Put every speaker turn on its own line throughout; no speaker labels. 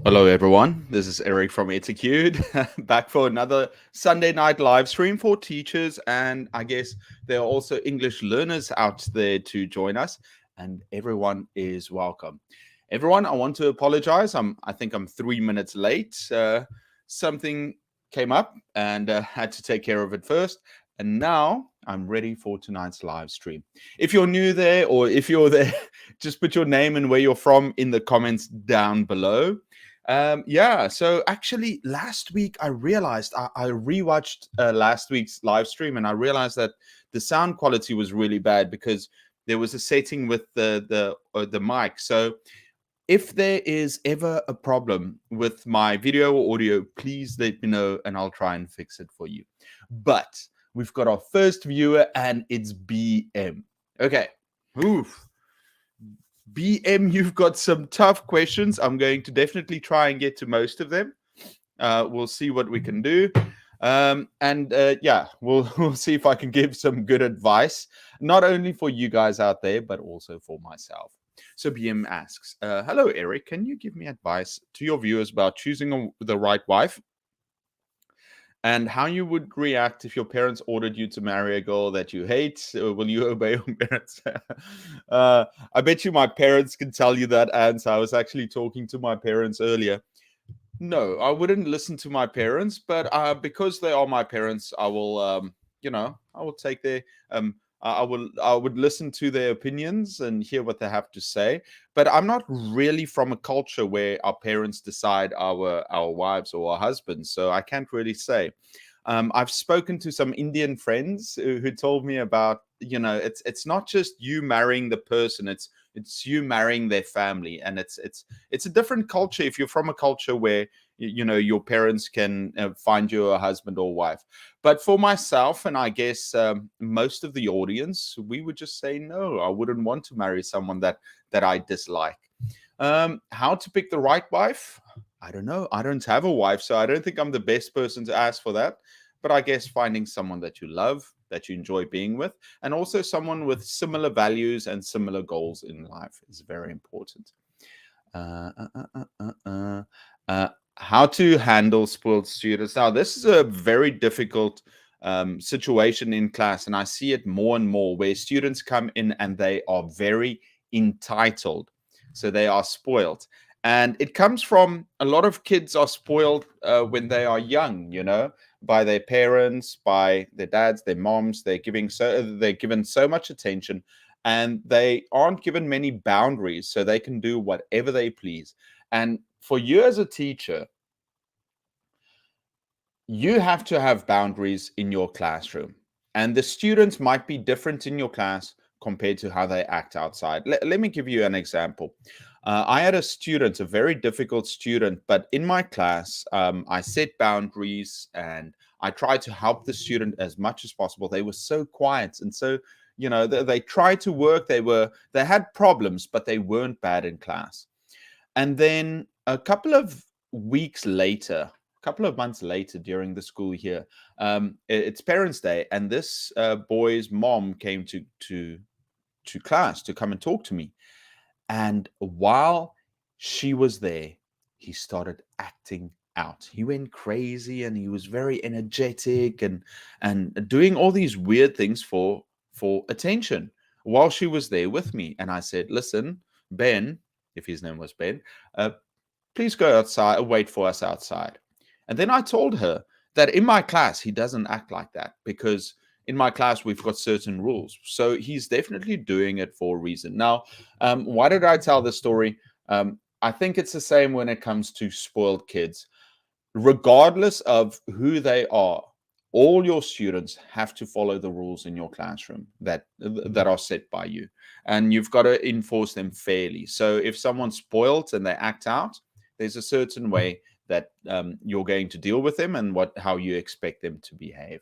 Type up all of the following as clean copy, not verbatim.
Hello, everyone. This is Eric from Etiquette, back for another Sunday night live stream for teachers. And I guess there are also English learners out there to join us, and everyone is welcome. Everyone, I want to apologize. I think I'm 3 minutes late. Something came up and had to take care of it first. And now I'm ready for tonight's live stream. If you're new there or if you're there, just put your name and where you're from in the comments down below. So actually last week I realized I rewatched last week's live stream, and I realized that the sound quality was really bad because there was a setting with the mic. So if there is ever a problem with my video or audio, please let me know and I'll try and fix it for you. But we've got our first viewer and it's BM. Okay. Oof. BM, you've got some tough questions. I'm going to definitely try and get to most of them. We'll see what we can do. We'll see if I can give some good advice, not only for you guys out there, but also for myself. So BM asks, hello, Eric, can you give me advice to your viewers about choosing the right wife? And how you would react if your parents ordered you to marry a girl that you hate? Will you obey your parents? I bet you my parents can tell you that answer. I was actually talking to my parents earlier. No, I wouldn't listen to my parents, but because they are my parents, I will, I will take their, I would listen to their opinions and hear what they have to say. But I'm not really from a culture where our parents decide our wives or our husbands, so I can't really say. I've spoken to some Indian friends who told me about, it's not just you marrying the person, it's you marrying their family, and it's a different culture if you're from a culture where your parents can find you a husband or wife. But for myself, and I guess most of the audience, we would just say no. I wouldn't want to marry someone that I dislike. How to pick the right wife? I don't know. I don't have a wife, so I don't think I'm the best person to ask for that. But I guess finding someone that you love, that you enjoy being with, and also someone with similar values and similar goals in life is very important. How to handle spoiled students. Now, this is a very difficult situation in class, and I see it more and more where students come in and they are very entitled. So they are spoiled. And it comes from a lot of kids are spoiled when they are young, by their parents, by their dads, their moms. They're given so much attention, and they aren't given many boundaries, so they can do whatever they please. And for you as a teacher, you have to have boundaries in your classroom. And the students might be different in your class compared to how they act outside. Let me give you an example. I had a student, a very difficult student, but in my class, I set boundaries and I tried to help the student as much as possible. They were so quiet and so, they tried to work. They had problems, but they weren't bad in class. And then a couple of weeks later, a couple of months later during the school year, it's Parents' Day, and this boy's mom came to class to come and talk to me. And while she was there, he started acting out. He went crazy and he was very energetic and doing all these weird things for attention while she was there with me. And I said, listen, Ben, if his name was Ben, please go outside, wait for us outside. And then I told her that in my class, he doesn't act like that because in my class, we've got certain rules. So he's definitely doing it for a reason. Now, why did I tell this story? I think it's the same when it comes to spoiled kids. Regardless of who they are, all your students have to follow the rules in your classroom that are set by you. And you've got to enforce them fairly. So if someone's spoiled and they act out, there's a certain way that you're going to deal with them and how you expect them to behave.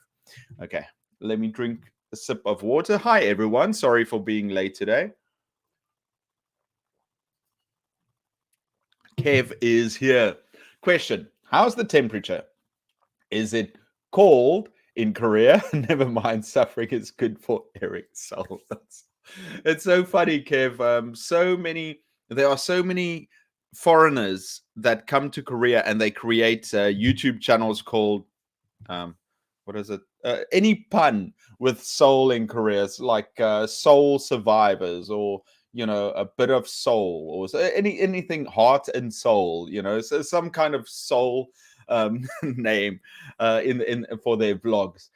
Okay. Let me drink a sip of water. Hi, everyone. Sorry for being late today. Kev is here. Question: how's the temperature? Is it cold in Korea? Never mind, suffering is good for Eric's soul. It's so funny, Kev. There are so many foreigners that come to Korea and they create YouTube channels called um, what is it? Any pun with soul in Korea, it's like soul survivors, or a bit of soul, or anything heart and soul. So some kind of soul name in for their vlogs.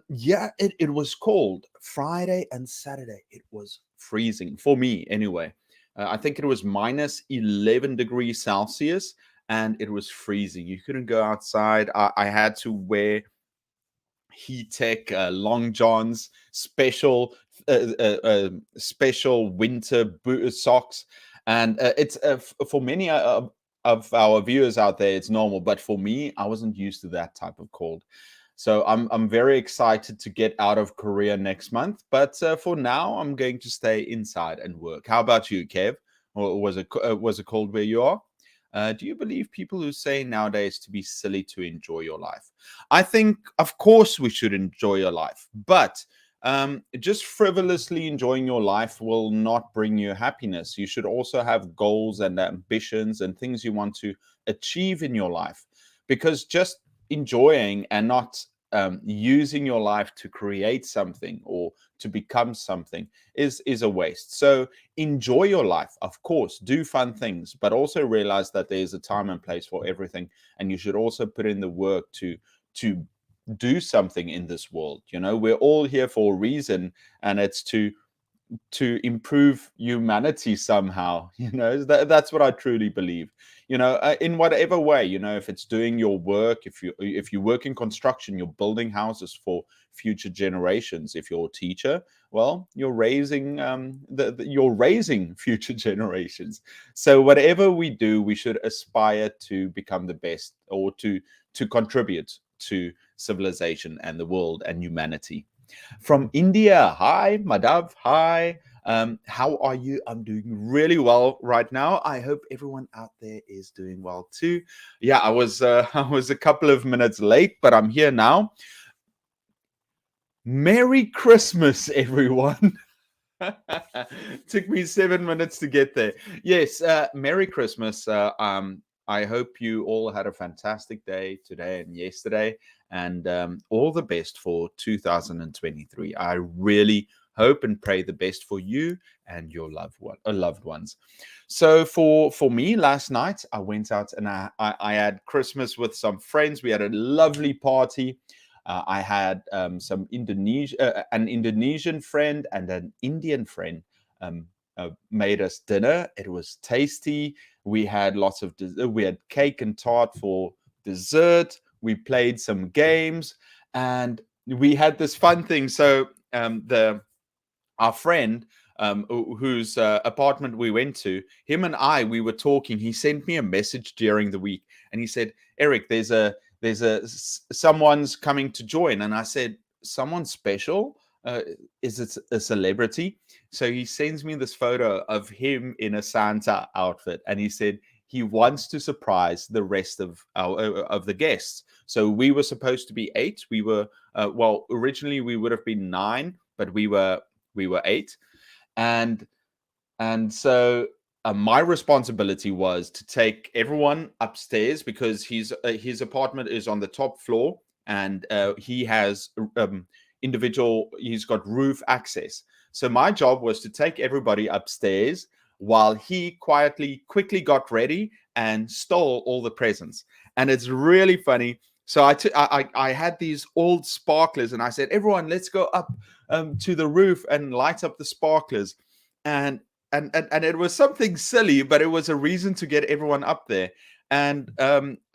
Yeah, it was cold Friday and Saturday. It was freezing for me anyway. I think it was minus 11 degrees Celsius, and it was freezing. You couldn't go outside. I had to wear heat tech long johns, special winter socks, and it's for many of our viewers out there, it's normal. But for me, I wasn't used to that type of cold. So I'm very excited to get out of Korea next month. But for now, I'm going to stay inside and work. How about you, Kev? Or was it cold where you are? Do you believe people who say nowadays to be silly to enjoy your life? I think, of course, we should enjoy your life, but just frivolously enjoying your life will not bring you happiness. You should also have goals and ambitions and things you want to achieve in your life, because just enjoying and not using your life to create something or to become something is a waste. So enjoy your life, of course, do fun things, but also realize that there's a time and place for everything, and you should also put in the work to do something in this world. We're all here for a reason, and it's to improve humanity somehow. That's what I truly believe. In whatever way, if it's doing your work, if you work in construction, you're building houses for future generations. If you're a teacher, well, you're raising you're raising future generations. So whatever we do, we should aspire to become the best, or to contribute to civilization and the world and humanity. From India, hi, Madhav, hi. How are you? I'm doing really well right now. I hope everyone out there is doing well too. Yeah, I was I was a couple of minutes late, but I'm here now. Merry Christmas, everyone. Took me 7 minutes to get there. Yes, Merry Christmas. I hope you all had a fantastic day today and yesterday, and all the best for 2023. I really hope and pray the best for you and your loved ones. So for me, last night I went out and I had Christmas with some friends. We had a lovely party. I had an Indonesian friend and an Indian friend made us dinner. It was tasty. We had lots of we had cake and tart for dessert. We played some games, and we had this fun thing. So the our friend whose apartment we went to, him and we were talking. He sent me a message during the week, and he said, Eric, someone's coming to join. And I said, someone special? Is it a celebrity? So he sends me this photo of him in a Santa outfit, and he said he wants to surprise the rest of the guests. So we were supposed to be 8. We were originally we would have been 9, but we were 8, and so my responsibility was to take everyone upstairs, because his apartment is on the top floor, and he has he's got roof access. So my job was to take everybody upstairs while he quickly got ready and stole all the presents. And it's really funny. So I had these old sparklers, and I said, everyone, let's go up to the roof and light up the sparklers. And it was something silly, but it was a reason to get everyone up there. And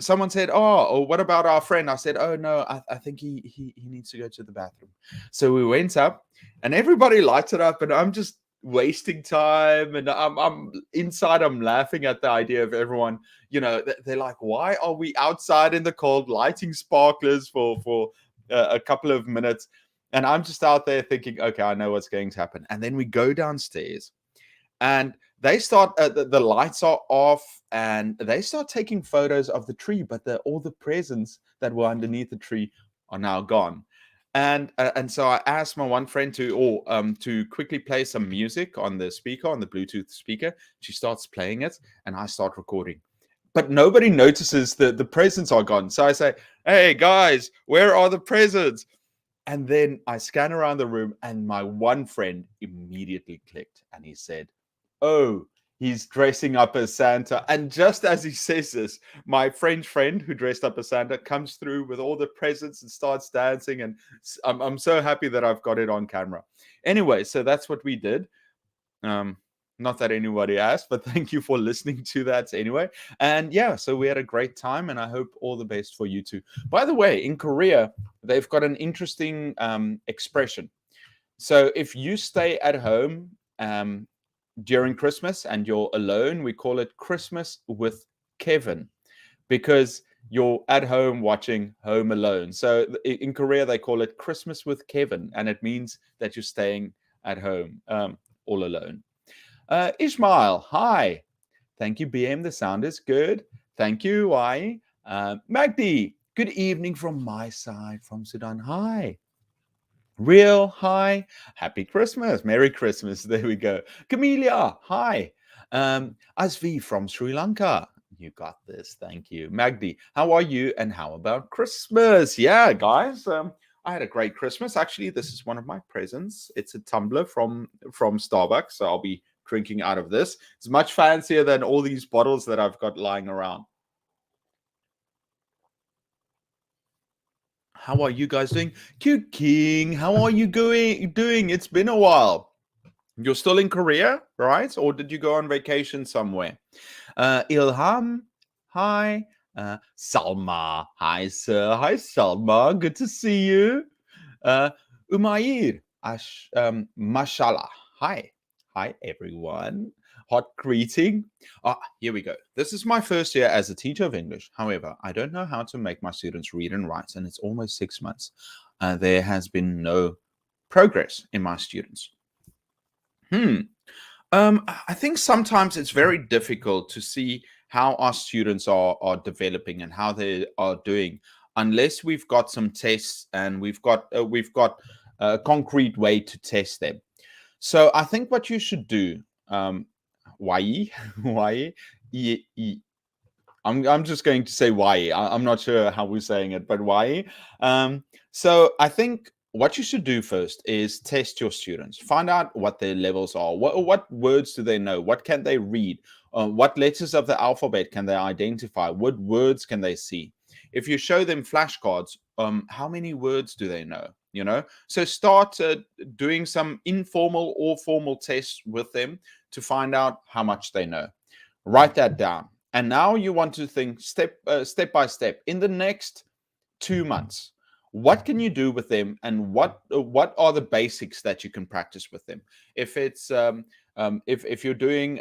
someone said, oh, what about our friend? I said, oh, no, I think he needs to go to the bathroom. So we went up, and everybody lighted up, and I'm just wasting time. And I'm inside, I'm laughing at the idea of everyone, they're like, why are we outside in the cold lighting sparklers for a couple of minutes? And I'm just out there thinking, okay, I know what's going to happen. And then we go downstairs, and they start, the lights are off, and they start taking photos of the tree, but all the presents that were underneath the tree are now gone. And so I asked my one friend to quickly play some music on the speaker, on the Bluetooth speaker. She starts playing it, and I start recording. But nobody notices that the presents are gone. So I say, "Hey guys, where are the presents?" And then I scan around the room, and my one friend immediately clicked, and he said, "Oh, he's dressing up as Santa." And just as he says this, my French friend who dressed up as Santa comes through with all the presents and starts dancing. And I'm so happy that I've got it on camera. Anyway, so that's what we did. Um, Not that anybody asked, but thank you for listening to that anyway. And yeah, so we had a great time, and I hope all the best for you too. By the way, in Korea, they've got an interesting expression. So if you stay at home during Christmas and you're alone, we call it Christmas with Kevin, because you're at home watching Home Alone. So in Korea, they call it Christmas with Kevin, and it means that you're staying at home all alone. Ishmael, hi. Thank you, BM. The sound is good. Thank you, Y. Magdi, good evening from my side, from Sudan. Hi. Real, hi. Happy Christmas. Merry Christmas. There we go. Camellia, hi. Asvi from Sri Lanka. You got this. Thank you. Magdi, how are you? And how about Christmas? Yeah, guys. I had a great Christmas. Actually, this is one of my presents. It's a tumbler from Starbucks. So I'll be drinking out of this. It's much fancier than all these bottles that I've got lying around. How are you guys doing? Cute King, how are you doing? It's been a while. You're still in Korea, right? Or did you go on vacation somewhere? Ilham, hi. Salma, hi, sir. Hi, Salma. Good to see you. Umair, mashallah. Hi. Hi, everyone. Hot greeting. Here we go. This is my first year as a teacher of English. However, I don't know how to make my students read and write, and it's almost 6 months. There has been no progress in my students. I think sometimes it's very difficult to see how our students are developing and how they are doing, unless we've got some tests and we've got a concrete way to test them. So I think what you should do, why, why, I'm just going to say why. I'm not sure how we're saying it, but why. So I think what you should do first is test your students. Find out what their levels are. What words do they know? What can they read? What letters of the alphabet can they identify? What words can they see? If you show them flashcards, how many words do they know? You know, so start doing some informal or formal tests with them to find out how much they know. Write that down. And now you want to think step by step. In the next 2 months, what can you do with them, and what are the basics that you can practice with them? If it's if you're doing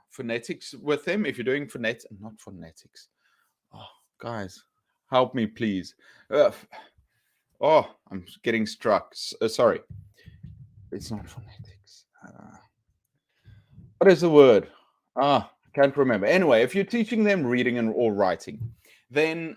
phonetics with them, if you're doing not phonetics. Oh, guys, help me, please. Oh, I'm getting struck. Sorry, it's not phonetics. What is the word? Can't remember. Anyway, if you're teaching them reading and or writing, then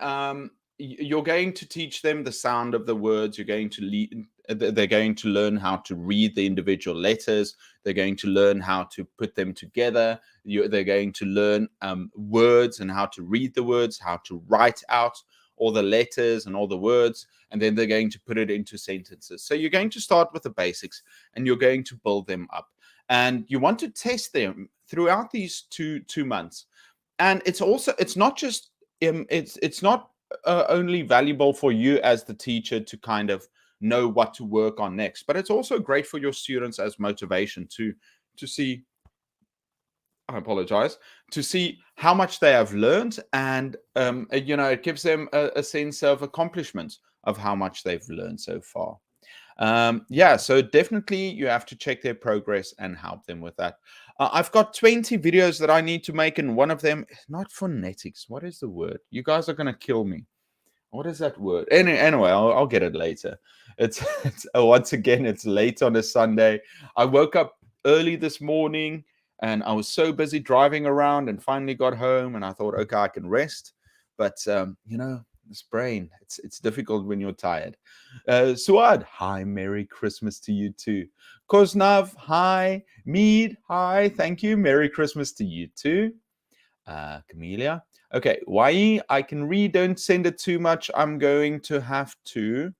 you're going to teach them the sound of the words. You're going to they're going to learn how to read the individual letters. They're going to learn how to put them together. They're going to learn words and how to read the words, how to write out all the letters and all the words, and then they're going to put it into sentences. So you're going to start with the basics, and you're going to build them up. And you want to test them throughout these two months. And it's not just it's not only valuable for you as the teacher to kind of know what to work on next, but it's also great for your students as motivation to see, I apologize, to see how much they have learned. And it gives them a sense of accomplishment of how much they've learned so far. So definitely you have to check their progress and help them with that. I've got 20 videos that I need to make, and one of them is not phonetics. What is the word? You guys are going to kill me. What is that word? Anyway, I'll get it later. It's once again, it's late on a Sunday. I woke up early this morning, and I was so busy driving around, and finally got home, and I thought, okay, I can rest. But this brain, it's difficult when you're tired. Suad, hi, Merry Christmas to you too. Koznav, hi. Mead, hi, thank you. Merry Christmas to you too. Camellia. Okay, Wai, I can read, don't send it too much. I'm going to have to,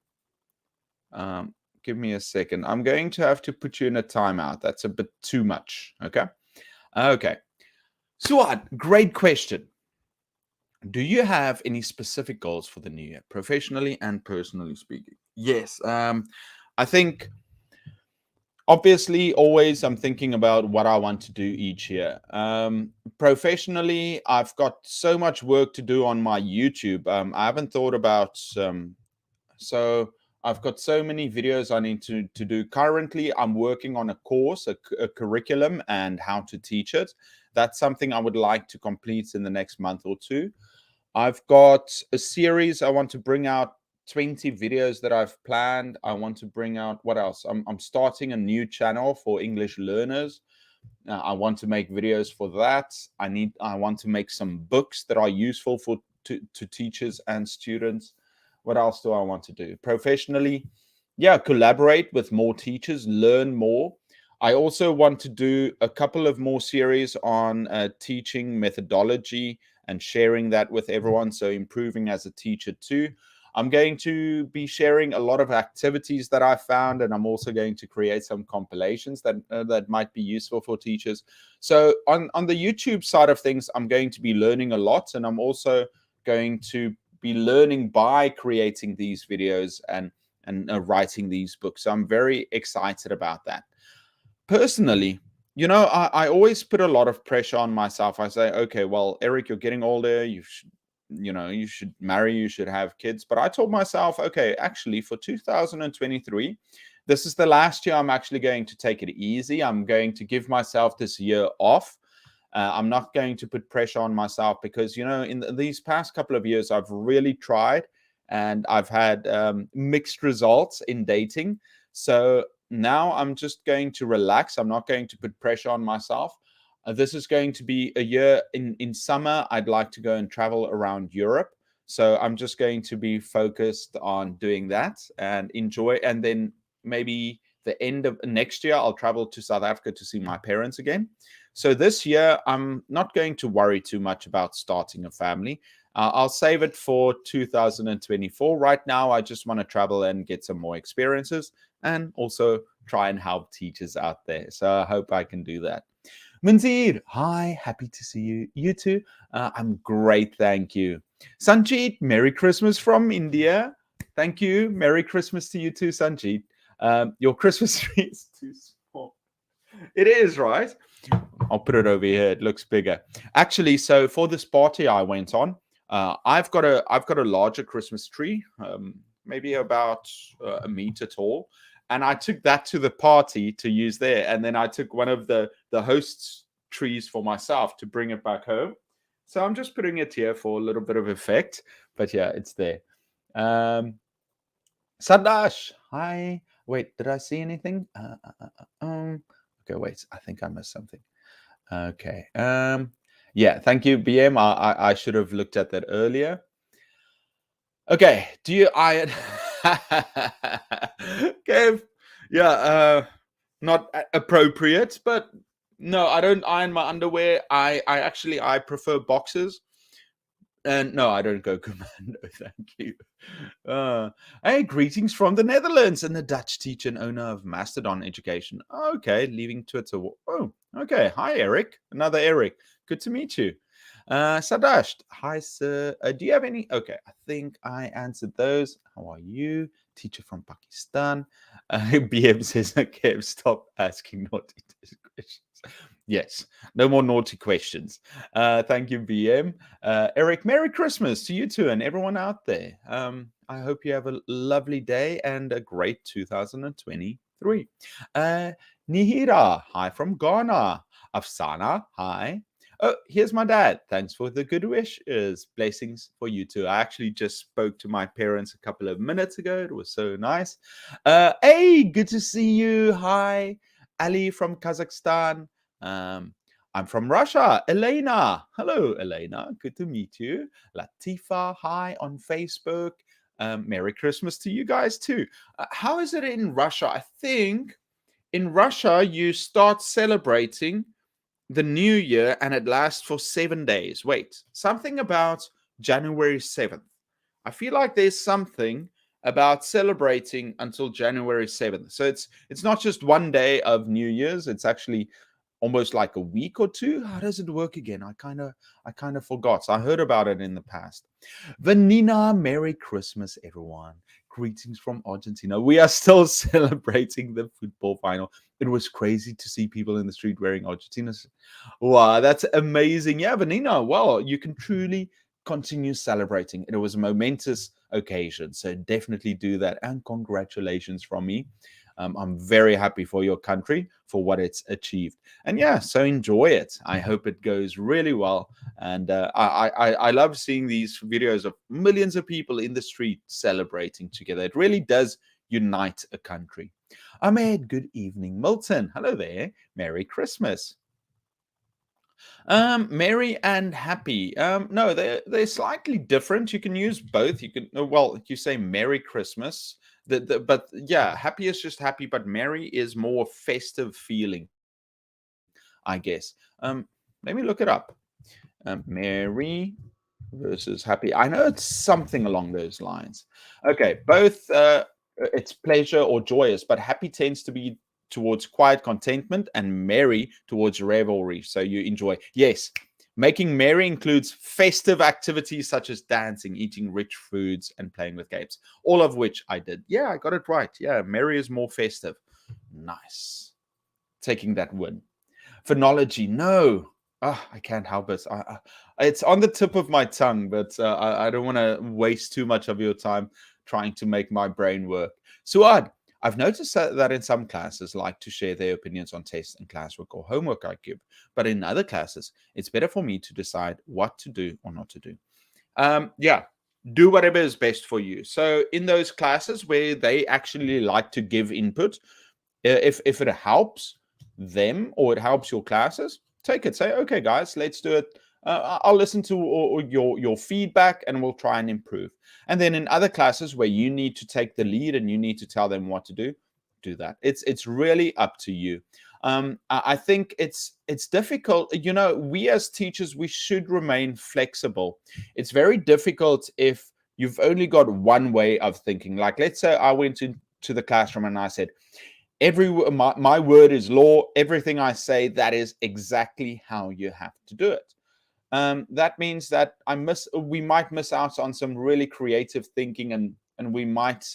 give me a second. I'm going to have to put you in a timeout. That's a bit too much, okay? Okay. Suad, great question. Do you have any specific goals for the new year, professionally and personally speaking? Yes. I think obviously always I'm thinking about what I want to do each year. Professionally, I've got so much work to do on my YouTube. I haven't thought about so I've got so many videos I need to do. Currently, I'm working on a course, a curriculum, and how to teach it. That's something I would like to complete in the next month or two. I've got a series I want to bring out, 20 videos that I've planned. I want to bring out, what else? I'm starting a new channel for English learners. I want to make videos for that. I want to make some books that are useful to teachers and students. What else do I want to do? Professionally, yeah, collaborate with more teachers, learn more. I also want to do a couple of more series on teaching methodology and sharing that with everyone. So improving as a teacher too. I'm going to be sharing a lot of activities that I found, and I'm also going to create some compilations that might be useful for teachers. So on the YouTube side of things, I'm going to be learning a lot, and I'm also going to be learning by creating these videos and writing these books. So I'm very excited about that. Personally, I always put a lot of pressure on myself. I say, okay, well, Eric, you're getting older. You should marry, you should have kids. But I told myself, okay, actually, for 2023, this is the last year I'm actually going to take it easy. I'm going to give myself this year off. I'm not going to put pressure on myself because, in these past couple of years, I've really tried and I've had mixed results in dating. So now I'm just going to relax. I'm not going to put pressure on myself. This is going to be a year in summer. I'd like to go and travel around Europe. So I'm just going to be focused on doing that and enjoy. And then maybe the end of next year, I'll travel to South Africa to see my parents again. So this year, I'm not going to worry too much about starting a family. I'll save it for 2024. Right now, I just want to travel and get some more experiences and also try and help teachers out there. So I hope I can do that. Munzir, hi, happy to see you. You too? I'm great, thank you. Sanjeet, Merry Christmas from India. Thank you. Merry Christmas to you too, Sanjeet. Your Christmas tree is too small. It is, right? I'll put it over here. It looks bigger. Actually, so for this party I went on, I've got a larger Christmas tree, maybe about a meter tall, and I took that to the party to use there. And then I took one of the host's trees for myself to bring it back home. So I'm just putting it here for a little bit of effect. But yeah, it's there. Sadash, hi. Wait, did I see anything? Okay, wait. I think I missed something. Okay. Yeah, thank you, BM. I should have looked at that earlier. Okay. Do you iron? Okay. Yeah. Not appropriate, but no, I don't iron my underwear. I prefer boxers. And no, I don't go commando. Thank you. Hey, greetings from the Netherlands and the Dutch teacher and owner of Mastodon Education. Okay, leaving Twitter. Oh, okay. Hi, Eric. Another Eric. Good to meet you. Sadash. Hi, sir. Do you have any? Okay, I think I answered those. How are you? Teacher from Pakistan. BM says, okay, stop asking naughty questions. Yes, no more naughty questions. Thank you, BM. Eric, Merry Christmas to you too and everyone out there. I hope you have a lovely day and a great 2023. Nihira, hi from Ghana. Afsana, hi. Oh, here's my dad. Thanks for the good wishes. Blessings for you too. I actually just spoke to my parents a couple of minutes ago. It was so nice. Hey, good to see you. Hi, Ali from Kazakhstan. I'm from Russia. Elena. Hello, Elena. Good to meet you. Latifa. Hi on Facebook. Merry Christmas to you guys too. How is it in Russia? I think in Russia you start celebrating the new year and it lasts for 7 days. Wait, something about January 7th. I feel like there's something about celebrating until January 7th. So it's not just one day of New Year's, it's actually almost like a week or two. How does it work again? I kind of forgot. So I heard about it in the past. Vanina, Merry Christmas, everyone. Greetings from Argentina. We are still celebrating the football final. It was crazy to see people in the street wearing Argentina's. Wow, that's amazing. Yeah, Vanina, well, you can truly continue celebrating. It was a momentous occasion. So definitely do that. And congratulations from me. I'm very happy for your country, for what it's achieved. And yeah, so enjoy it. I hope it goes really well. And I love seeing these videos of millions of people in the street celebrating together. It really does unite a country. Ahmed, good evening. Milton, hello there. Merry Christmas. Merry and happy. No, they're slightly different. You can use both. You can well, you say Merry Christmas. But yeah, happy is just happy, but merry is more festive feeling, I guess. Let me look it up. Merry versus happy. I know it's something along those lines. Okay, both it's pleasure or joyous, but happy tends to be towards quiet contentment and merry towards revelry. So you enjoy. Yes, making merry includes festive activities such as dancing, eating rich foods, and playing with games, all of which I did. Yeah, I got it right. Yeah, merry is more festive. Nice. Taking that win. Phonology, no. I can't help it. It's on the tip of my tongue, but I don't want to waste too much of your time trying to make my brain work. Suad, I've noticed that in some classes like to share their opinions on tests and classwork or homework I give, but in other classes, it's better for me to decide what to do or not to do. Yeah, do whatever is best for you. So in those classes where they actually like to give input, if it helps them or it helps your classes, take it. Say, okay, guys, let's do it. I'll listen to your feedback and we'll try and improve. And then in other classes where you need to take the lead and you need to tell them what to do that. It's really up to you. I think it's difficult. You know, we as teachers, we should remain flexible. It's very difficult if you've only got one way of thinking. Like, let's say I went into the classroom and I said, my word is law. Everything I say, that is exactly how you have to do it. That means that we might miss out on some really creative thinking, and we might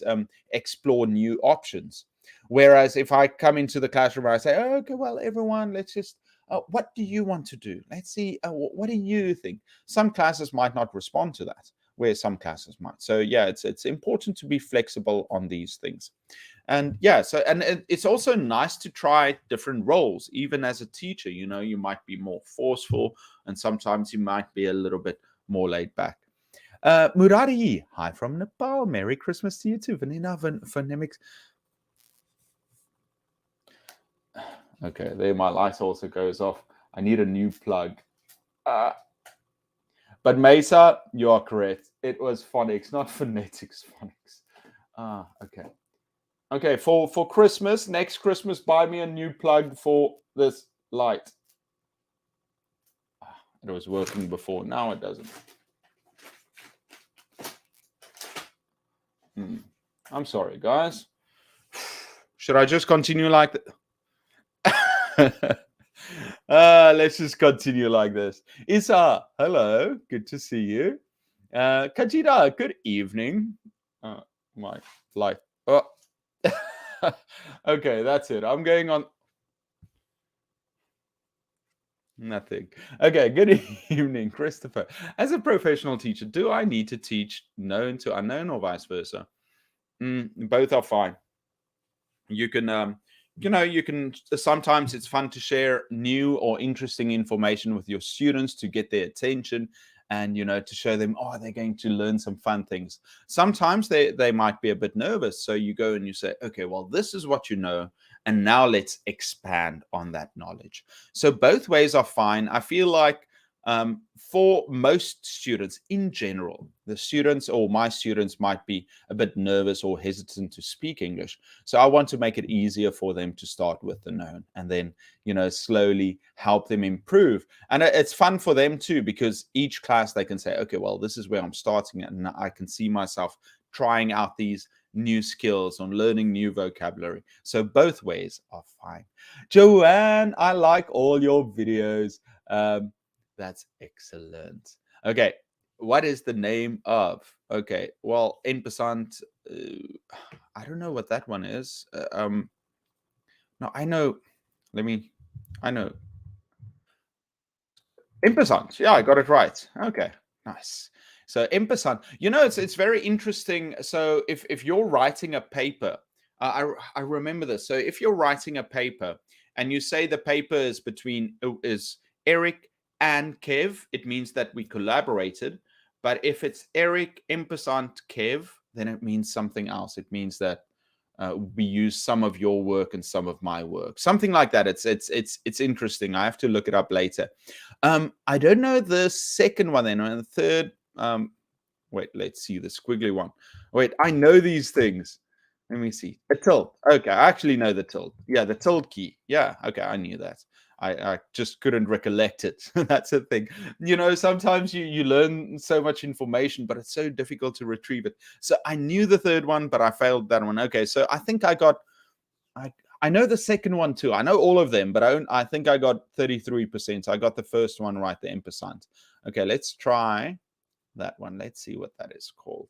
explore new options. Whereas if I come into the classroom and I say, oh, okay, well, everyone, let's just, what do you want to do? Let's see, what do you think? Some classes might not respond to that, where some classes might. So yeah, it's important to be flexible on these things. And yeah, so and it's also nice to try different roles. Even as a teacher, you know, you might be more forceful and sometimes you might be a little bit more laid back. Murari, hi from Nepal. Merry Christmas to you too. Vanina phonemics. Okay, there my light also goes off. I need a new plug. But Mesa, you are correct. It was phonics, not phonetics. Phonics. Okay. Okay, for Christmas, next Christmas, buy me a new plug for this light. It was working before. Now it doesn't. I'm sorry, guys. Should I just continue like that? Let's just continue like this. Isa, hello. Good to see you. Kajira, good evening. My light. Oh. Okay, that's it. I'm going on. Nothing. Okay, good evening, Christopher. As a professional teacher, do I need to teach known to unknown or vice versa? Both are fine. You can, you can, sometimes it's fun to share new or interesting information with your students to get their attention and, to show them, oh, they're going to learn some fun things. Sometimes they might be a bit nervous. So you go and you say, okay, well, this is what you know. and now let's expand on that knowledge. So both ways are fine. I feel like for most students in general, the students or my students might be a bit nervous or hesitant to speak English. So I want to make it easier for them to start with the known and then, slowly help them improve. And it's fun for them too, because each class they can say, okay, well, this is where I'm starting and I can see myself trying out these new skills on learning new vocabulary. So both ways are fine. Joanne, I like all your videos. That's excellent. Okay, what is the name of? Okay, well, in percent, I don't know what that one is. No, I know. I know. Impersant. Yeah, I got it right. Okay, nice. So impersant. It's very interesting. So if you're writing a paper, I remember this. So if you're writing a paper and you say the paper is Eric and Kev, it means that we collaborated. But if it's Eric, impersant, Kev, then it means something else. It means that we use some of your work and some of my work, something like that. It's interesting. I have to look it up later. I don't know the second one then, and the third. Wait, let's see the squiggly one. Wait, I know these things. Let me see. A tilde. Okay, I actually know the tilde. Yeah, the tilde key. Yeah, okay, I knew that. I just couldn't recollect it. That's the thing. Sometimes you learn so much information, but it's so difficult to retrieve it. So I knew the third one, but I failed that one. Okay, so I think I know the second one too. I know all of them, but I think I got 33%. I got the first one right, the impersant. Okay, let's try that one. Let's see what that is called.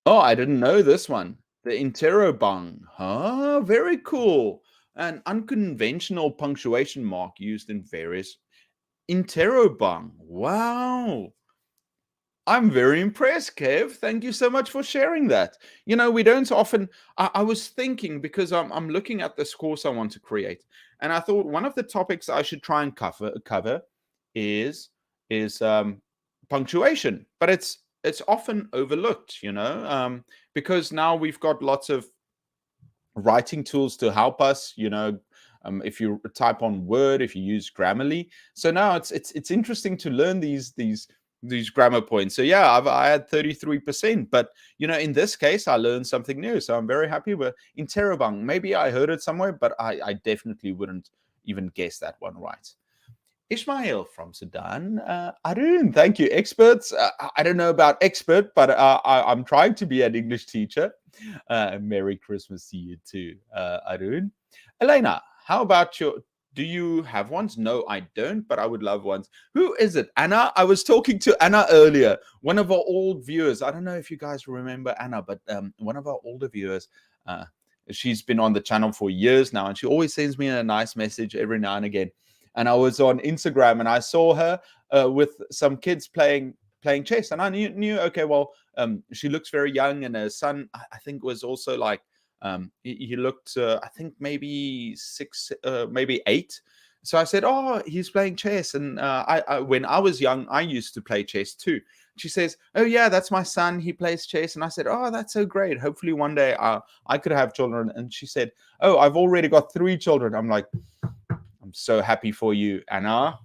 Oh, I didn't know this one. The interrobang. Huh? Very cool. An unconventional punctuation mark used in various interrobang. Wow. I'm very impressed, Kev. Thank you so much for sharing that. We don't often. I was thinking, because I'm looking at this course I want to create, and I thought one of the topics I should try and cover is punctuation, but it's often overlooked, because now we've got lots of writing tools to help us. If you type on Word, if you use Grammarly, so now it's interesting to learn these grammar points. So yeah, I had 33%, but in this case I learned something new, so I'm very happy with interrobang. Maybe I heard it somewhere, but I definitely wouldn't even guess that one right. Ishmael from Sudan. Arun, thank you. Experts. I don't know about expert, but I'm trying to be an English teacher. Merry Christmas to you too, Arun. Elena, how about do you have ones? No, I don't, but I would love ones. Who is it? Anna? I was talking to Anna earlier, one of our old viewers. I don't know if you guys remember Anna, but one of our older viewers. She's been on the channel for years now, and she always sends me a nice message every now and again. And I was on Instagram and I saw her with some kids playing chess, and I knew okay, well, she looks very young, and her son, I think, was also like, he looked, I think maybe 6, maybe 8. So I said, oh, he's playing chess, and when I was young, I used to play chess too. She says, oh yeah, that's my son, he plays chess. And I said, oh, that's so great, hopefully one day I could have children. And she said, oh, I've already got 3 children. I'm like, I'm so happy for you, Anna.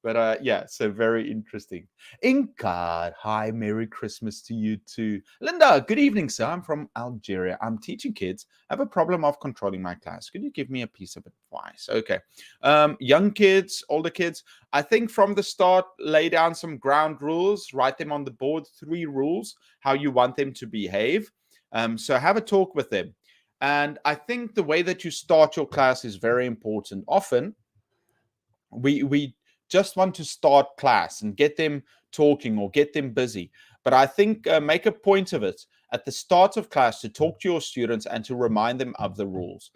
But yeah, so very interesting. Inkard, hi, Merry Christmas to you too. Linda, good evening, sir. I'm from Algeria. I'm teaching kids. I have a problem of controlling my class. Could you give me a piece of advice? Okay. Young kids, older kids, I think from the start, lay down some ground rules, write them on the board, 3 rules, how you want them to behave. So have a talk with them. And I think the way that you start your class is very important. Often, we just want to start class and get them talking or get them busy. But I think make a point of it at the start of class to talk to your students and to remind them of the rules.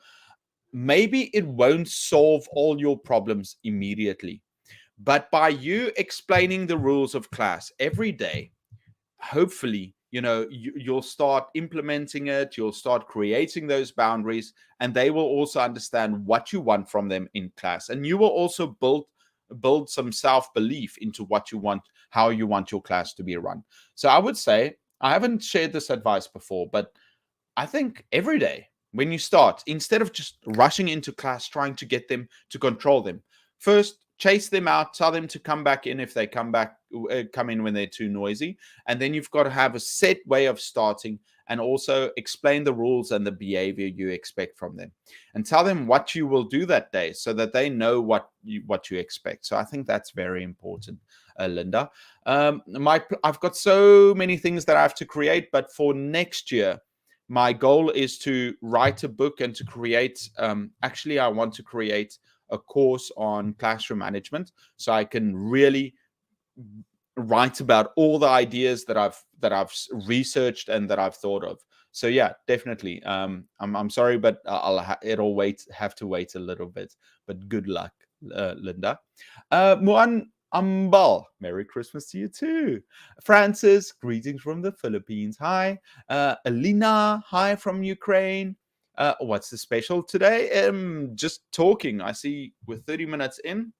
Maybe it won't solve all your problems immediately, but by you explaining the rules of class every day, hopefully, you'll start implementing it, you'll start creating those boundaries, and they will also understand what you want from them in class. And you will also build some self-belief into what you want, how you want your class to be run. So I would say, I haven't shared this advice before, but I think every day when you start, instead of just rushing into class, trying to get them to control them, first chase them out, tell them to come back in if they come in when they're too noisy. And then you've got to have a set way of starting and also explain the rules and the behavior you expect from them and tell them what you will do that day so that they know what you expect. So I think that's very important, Linda. I've got so many things that I have to create, but for next year, my goal is to write a book and to create. Actually, I want to create a course on classroom management so I can really write about all the ideas that I've researched and that I've thought of. So yeah, definitely. I'm sorry, but it'll have to wait a little bit. But good luck, Linda. Muan Ambal, Merry Christmas to you too. Francis, greetings from the Philippines. Hi. Alina, hi from Ukraine. What's the special today? Just talking. I see we're 30 minutes in.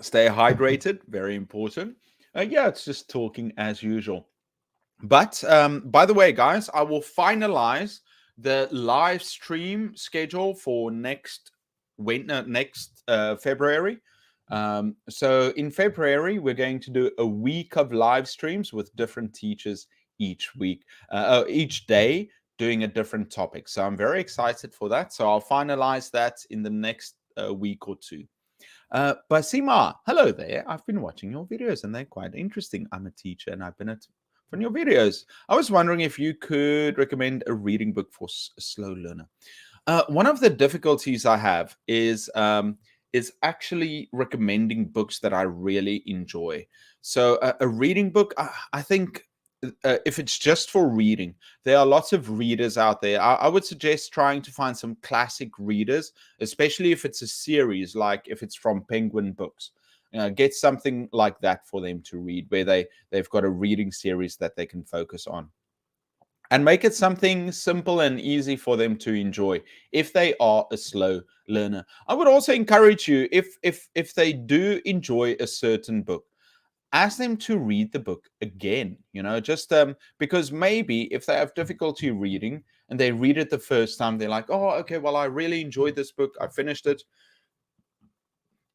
Stay hydrated, very important. Yeah, it's just talking as usual. But by the way, guys, I will finalize the live stream schedule for next February. So in February, we're going to do a week of live streams with different teachers each day, doing a different topic. So I'm very excited for that. So I'll finalize that in the next week or two. Basima, hello there. I've been watching your videos and they're quite interesting. I'm a teacher and I've been from your videos. I was wondering if you could recommend a reading book for a slow learner. One of the difficulties I have is actually recommending books that I really enjoy. So a reading book, I think if it's just for reading, there are lots of readers out there. I would suggest trying to find some classic readers, especially if it's a series, like if it's from Penguin Books. Get something like that for them to read, where they've got a reading series that they can focus on. And make it something simple and easy for them to enjoy if they are a slow learner. I would also encourage you, if they do enjoy a certain book, ask them to read the book again, just because maybe if they have difficulty reading and they read it the first time, they're like, oh, okay, well, I really enjoyed this book, I finished it.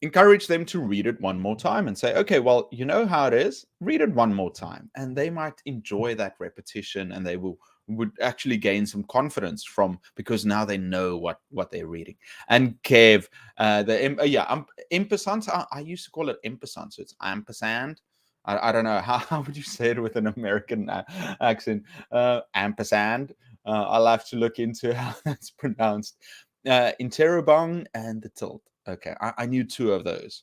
Encourage them to read it one more time and say, okay, well, you know how it is, read it one more time. And they might enjoy that repetition and they would actually gain some confidence because now they know what they're reading. And Kev, ampersand, I used to call it ampersand, so it's ampersand. I don't know how would you say it with an American accent. Ampersand. I'll have to look into how that's pronounced. Interrobang and the tilt. Okay, I knew two of those.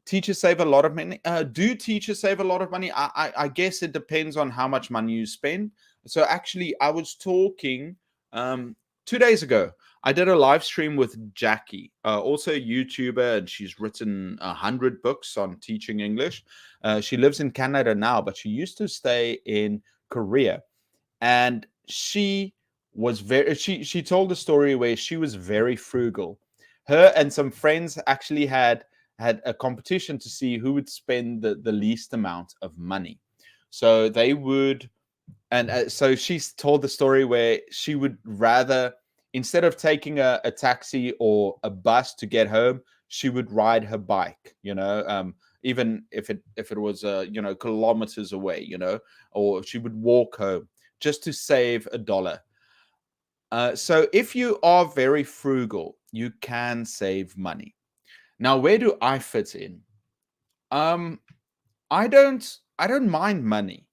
Teachers save a lot of money. Do teachers save a lot of money? I guess it depends on how much money you spend. So actually, I was talking 2 days ago. I did a live stream with Jackie, also a YouTuber, and she's written 100 books on teaching English. She lives in Canada now, but she used to stay in Korea. And she told a story where she was very frugal. Her and some friends actually had a competition to see who would spend the least amount of money. So they would, and so she's told the story where she would rather, instead of taking a taxi or a bus to get home, she would ride her bike, even if it was kilometers away, or she would walk home just to save $1. So if you are very frugal, you can save money. Now, where do I fit in? I don't mind money.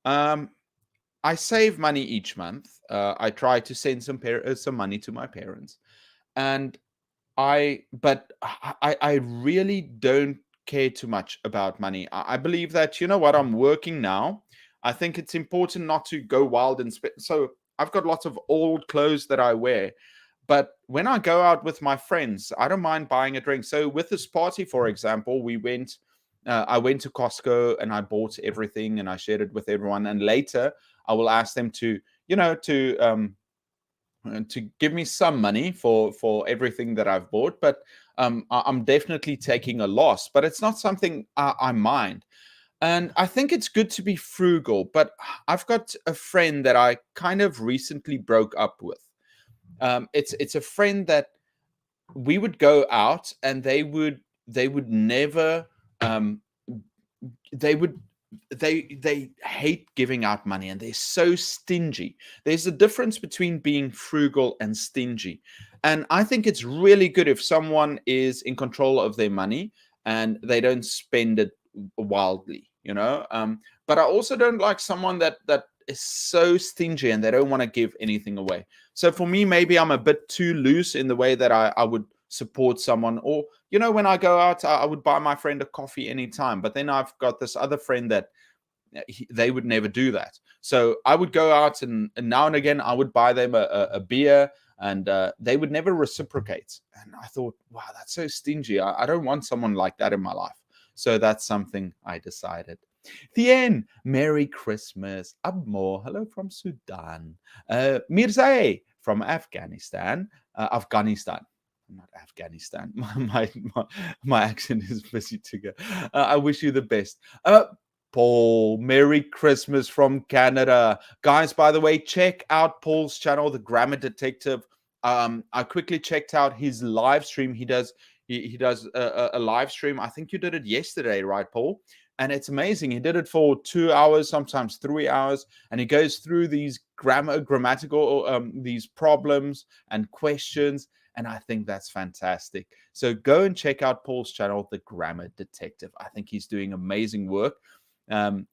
I save money each month. I try to send some money to my parents, and but I really don't care too much about money. I believe that, I'm working now. I think it's important not to go wild and spend. So I've got lots of old clothes that I wear, but when I go out with my friends, I don't mind buying a drink. So with this party, for example, I went to Costco and I bought everything and I shared it with everyone. And later I will ask them to give me some money for everything that I've bought. But I'm definitely taking a loss, but it's not something I mind. And I think it's good to be frugal, but I've got a friend that I kind of recently broke up with. It's a friend that we would go out, and they would never um, they would they hate giving out money, and they're so stingy. There's a difference between being frugal and stingy, and I think it's really good if someone is in control of their money and they don't spend it wildly, but I also don't like someone that is so stingy and they don't want to give anything away. So for me, maybe I'm a bit too loose in the way that I would support someone. Or when I go out, I would buy my friend a coffee anytime. But then I've got this other friend that they would never do that. So I would go out, and now and again, I would buy them a beer, and they would never reciprocate. And I thought, wow, that's so stingy. I don't want someone like that in my life. So that's something I decided. Thien, Merry Christmas. Abmore, hello from Sudan. Mirzai from Afghanistan. Afghanistan. Not Afghanistan. My accent is busy to go. I wish you the best. Paul, Merry Christmas from Canada. Guys, by the way, check out Paul's channel, The Grammar Detective. I quickly checked out his live stream. He does a live stream. I think you did it yesterday, right, Paul? And it's amazing. He did it for 2 hours, sometimes 3 hours, and he goes through these grammatical these problems and questions. And I think that's fantastic. So go and check out Paul's channel, The Grammar Detective. I think he's doing amazing work.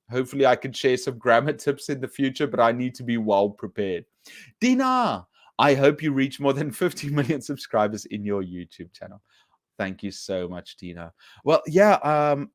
Hopefully I can share some grammar tips in the future, but I need to be well prepared. Dina, I hope you reach more than 50 million subscribers in your YouTube channel. Thank you so much, Tina. Well, yeah,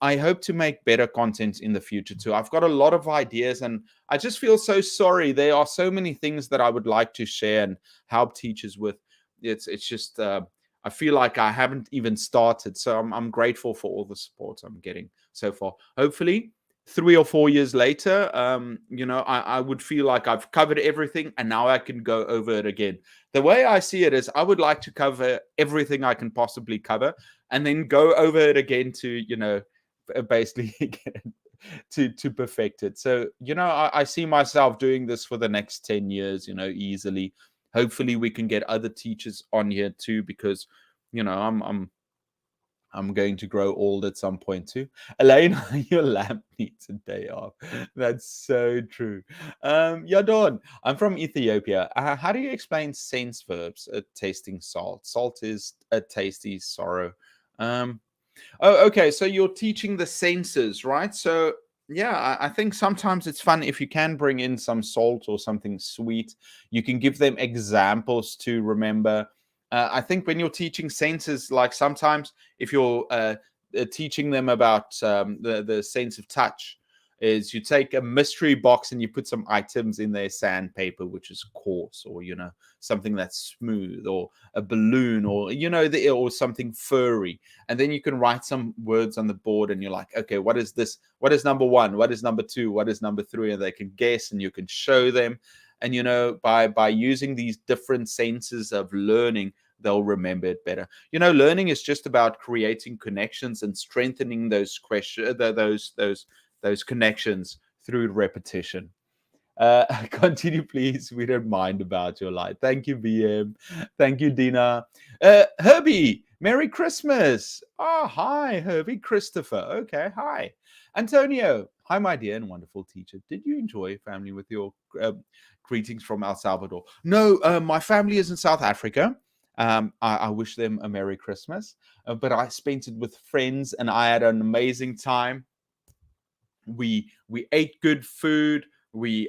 I hope to make better content in the future too. I've got a lot of ideas, and I just feel so sorry. There are so many things that I would like to share and help teachers with. It's just I feel like I haven't even started. So I'm grateful for all the support I'm getting so far. Hopefully, 3 or 4 years later, I would feel like I've covered everything, and now I can go over it again. The way I see it is I would like to cover everything I can possibly cover, and then go over it again to, basically to perfect it. So, I see myself doing this for the next 10 years, easily. Hopefully we can get other teachers on here too, because, I'm going to grow old at some point too. Elena, your lamp needs a day off. That's so true. Yadon, I'm from Ethiopia. How do you explain sense verbs? Tasting salt. Salt is a tasty sorrow. Okay. So you're teaching the senses, right? So yeah, I think sometimes it's fun if you can bring in some salt or something sweet. You can give them examples to remember. I think when you're teaching senses, like sometimes if you're teaching them about the sense of touch, is you take a mystery box and you put some items in there, sandpaper, which is coarse, or something that's smooth, or a balloon, or or something furry, and then you can write some words on the board, and you're like, okay, what is this? What is number one? What is number two? What is number three? And they can guess, and you can show them. And by using these different senses of learning, they'll remember it better. Learning is just about creating connections and strengthening those connections through repetition. Continue, please. We don't mind about your life. Thank you, BM. Thank you, Dina. Herbie, Merry Christmas. Oh, hi, Herbie. Christopher. Okay, hi. Antonio. Hi, my dear and wonderful teacher. Did you enjoy family with your greetings from El Salvador? No, my family is in South Africa. I wish them a Merry Christmas. But I spent it with friends, and I had an amazing time. We ate good food. We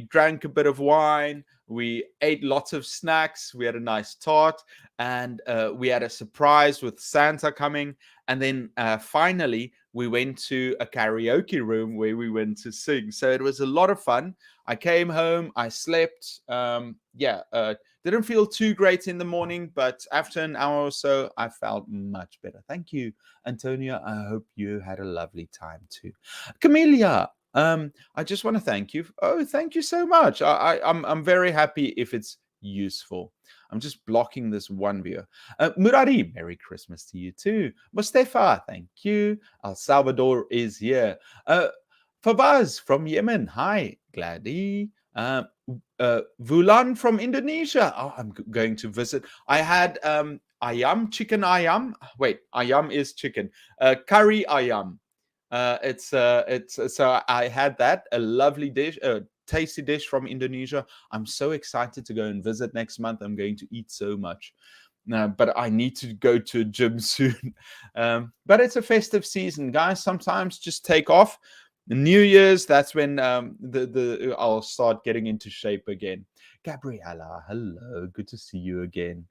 drank a bit of wine. We ate lots of snacks. We had a nice tart, and we had a surprise with Santa coming. And then finally, we went to a karaoke room where we went to sing. So it was a lot of fun. I came home. I slept. Didn't feel too great in the morning, but after an hour or so, I felt much better. Thank you, Antonia. I hope you had a lovely time too. Camellia, I just want to thank you. Oh, thank you so much. I'm very happy if it's useful. I'm just blocking this one viewer. Murari, Merry Christmas to you too. Mustafa, thank you. El Salvador is here. Fabaz from Yemen. Hi, Gladdy. Vulan from Indonesia. Oh, I'm going to visit. I had ayam, chicken ayam. Wait, ayam is chicken. Curry ayam. It's so I had that, a lovely dish, a tasty dish from Indonesia. I'm so excited to go and visit next month. I'm going to eat so much. But I need to go to a gym soon. But it's a festive season, guys. Sometimes just take off. New Year's, that's when the I'll start getting into shape again. Gabriella, hello, good to see you again.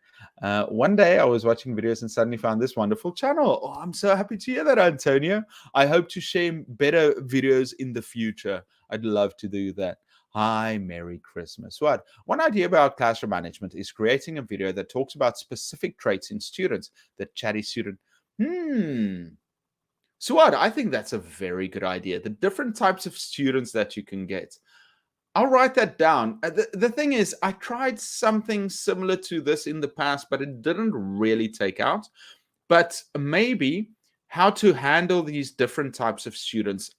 One day I was watching videos and suddenly found this wonderful channel. Oh, I'm so happy to hear that, Antonio. I hope to share better videos in the future. I'd love to do that. Hi, Merry Christmas. What? One idea about classroom management is creating a video that talks about specific traits in students. The chatty student. Suad, I think that's a very good idea. The different types of students that you can get. I'll write that down. The thing is, I tried something similar to this in the past, but it didn't really take out. But maybe how to handle these different types of students,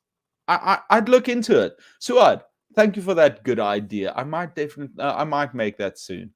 I'd look into it. Suad, thank you for that good idea. I might make that soon.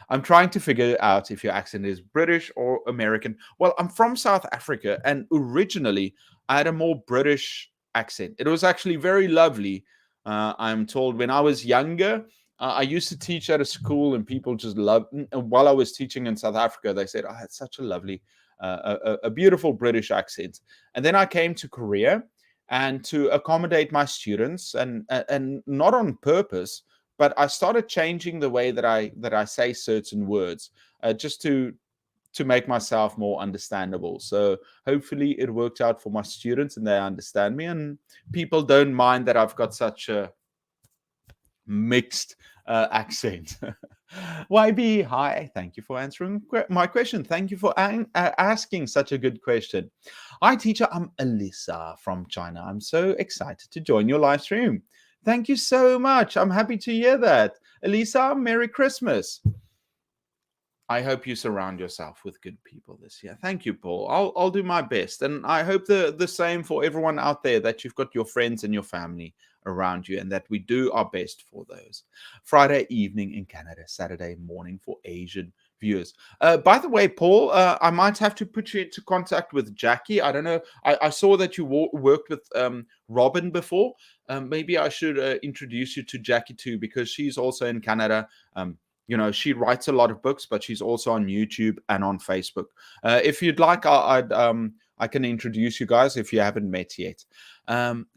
I'm trying to figure out if your accent is British or American. Well, I'm from South Africa, and originally I had a more British accent. It was actually very lovely. I'm told when I was younger, I used to teach at a school, and people just loved. While I was teaching in South Africa, they said, "I had such a lovely, a beautiful British accent." And then I came to Korea, and to accommodate my students, and not on purpose, but I started changing the way that I say certain words, just to make myself more understandable. So hopefully it worked out for my students and they understand me, and people don't mind that I've got such a mixed accent. YB, hi. Thank you for answering my question. Thank you for asking such a good question. Hi, teacher. I'm Elisa from China. I'm so excited to join your live stream. Thank you so much. I'm happy to hear that. Elisa, Merry Christmas. I hope you surround yourself with good people this year. Thank you, Paul. I'll do my best. And I hope the same for everyone out there, that you've got your friends and your family around you, and that we do our best for those. Friday evening in Canada, Saturday morning for Asian viewers. By the way, Paul, I might have to put you into contact with Jackie. I don't know. I saw that you worked with Robin before. Maybe I should introduce you to Jackie too, because she's also in Canada. She writes a lot of books, but she's also on YouTube and on Facebook. If you'd like, I can introduce you guys if you haven't met yet.